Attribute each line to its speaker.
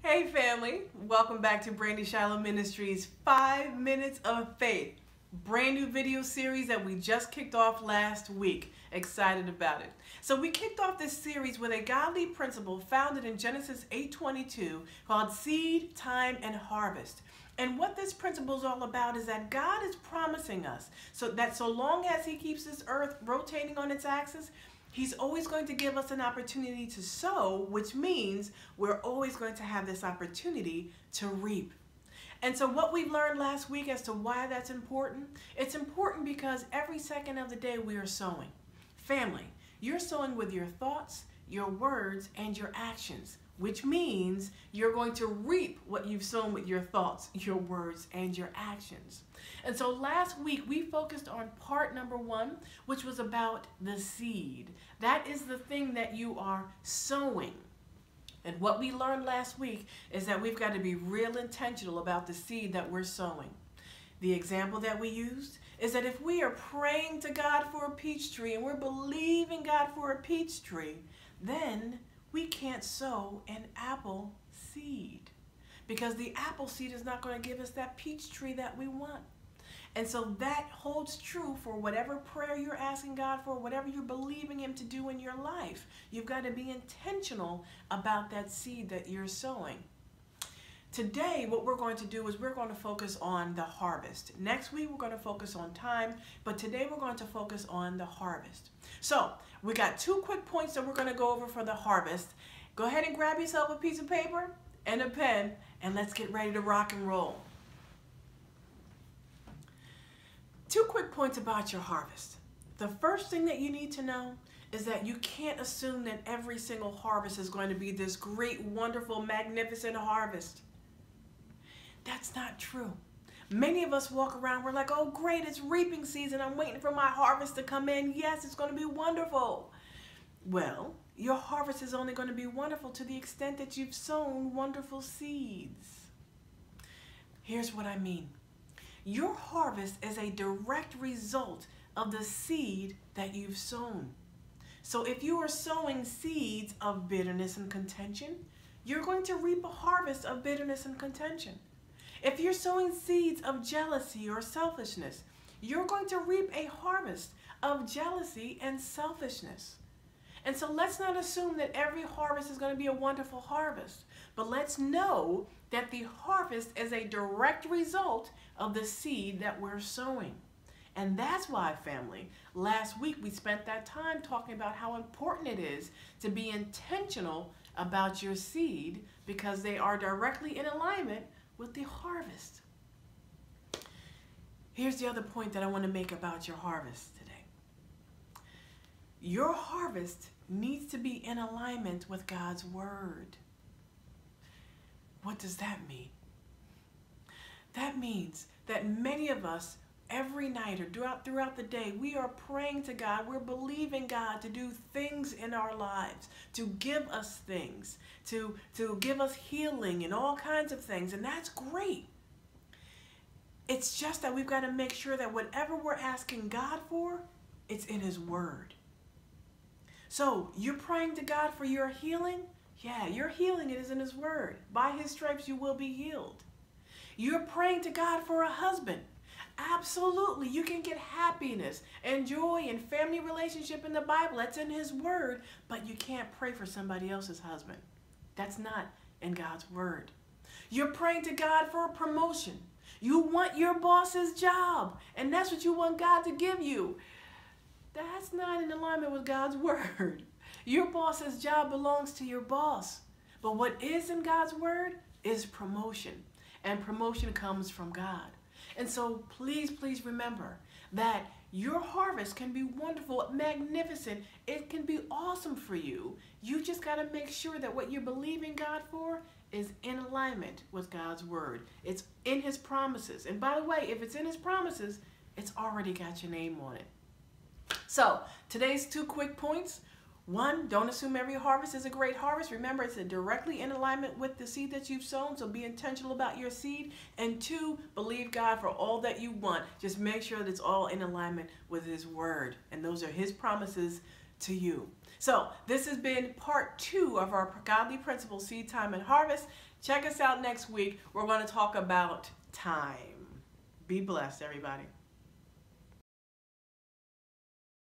Speaker 1: Hey family, welcome back to Brandy Shiloh Ministries 5 Minutes of Faith. Brand new video series that we just kicked off last week. Excited about it. So we kicked off this series with a godly principle founded in Genesis 8:22 called seed, time, and harvest. And what this principle is all about is that God is promising us so long as He keeps this earth rotating on its axis, He's always going to give us an opportunity to sow, which means we're always going to have this opportunity to reap. And so what we learned last week as to why that's important, it's important because every second of the day we are sowing. Family, you're sowing with your thoughts, your words, and your actions, which means you're going to reap what you've sown with your thoughts, your words, and your actions. And so last week we focused on part number 1, which was about the seed. That is the thing that you are sowing. And what we learned last week is that we've got to be real intentional about the seed that we're sowing. The example that we used is that if we are praying to God for a peach tree and we're believing God for a peach tree, then we can't sow an apple seed because the apple seed is not going to give us that peach tree that we want. And so that holds true for whatever prayer you're asking God for, whatever you're believing Him to do in your life. You've got to be intentional about that seed that you're sowing. Today, what we're going to do is we're going to focus on the harvest. Next week, we're going to focus on time, but today we're going to focus on the harvest. So, we got 2 quick points that we're going to go over for the harvest. Go ahead and grab yourself a piece of paper and a pen, and let's get ready to rock and roll. 2 quick points about your harvest. The first thing that you need to know is that you can't assume that every single harvest is going to be this great, wonderful, magnificent harvest. That's not true. Many of us walk around, we're like, oh great, it's reaping season. I'm waiting for my harvest to come in. Yes, it's going to be wonderful. Well, your harvest is only going to be wonderful to the extent that you've sown wonderful seeds. Here's what I mean. Your harvest is a direct result of the seed that you've sown. So if you are sowing seeds of bitterness and contention, you're going to reap a harvest of bitterness and contention. If you're sowing seeds of jealousy or selfishness, you're going to reap a harvest of jealousy and selfishness. And so let's not assume that every harvest is going to be a wonderful harvest, but let's know that the harvest is a direct result of the seed that we're sowing. And that's why, family, last week we spent that time talking about how important it is to be intentional about your seed because they are directly in alignment with the harvest. Here's the other point that I want to make about your harvest today. Your harvest needs to be in alignment with God's Word. What does that mean? That means that many of us every night or throughout the day, we are praying to God. We're believing God to do things in our lives, to give us things, to give us healing and all kinds of things. And that's great. It's just that we've got to make sure that whatever we're asking God for, it's in His Word. So you're praying to God for your healing? Yeah, your healing is in His Word. By His stripes you will be healed. You're praying to God for a husband. Absolutely, you can get happiness and joy and family relationship in the Bible. That's in His Word, but you can't pray for somebody else's husband. That's not in God's Word. You're praying to God for a promotion. You want your boss's job, and that's what you want God to give you. That's not in alignment with God's Word. Your boss's job belongs to your boss. But what is in God's Word is promotion, and promotion comes from God. And so please, please remember that your harvest can be wonderful, magnificent. It can be awesome for you. You just got to make sure that what you're believing God for is in alignment with God's Word. It's in His promises. And by the way, if it's in His promises, it's already got your name on it. So today's 2 quick points. 1, don't assume every harvest is a great harvest. Remember, it's directly in alignment with the seed that you've sown, so be intentional about your seed. And 2, believe God for all that you want. Just make sure that it's all in alignment with His Word. And those are His promises to you. So this has been part 2 of our Godly Principles Seed Time and Harvest. Check us out next week. We're going to talk about time. Be blessed, everybody.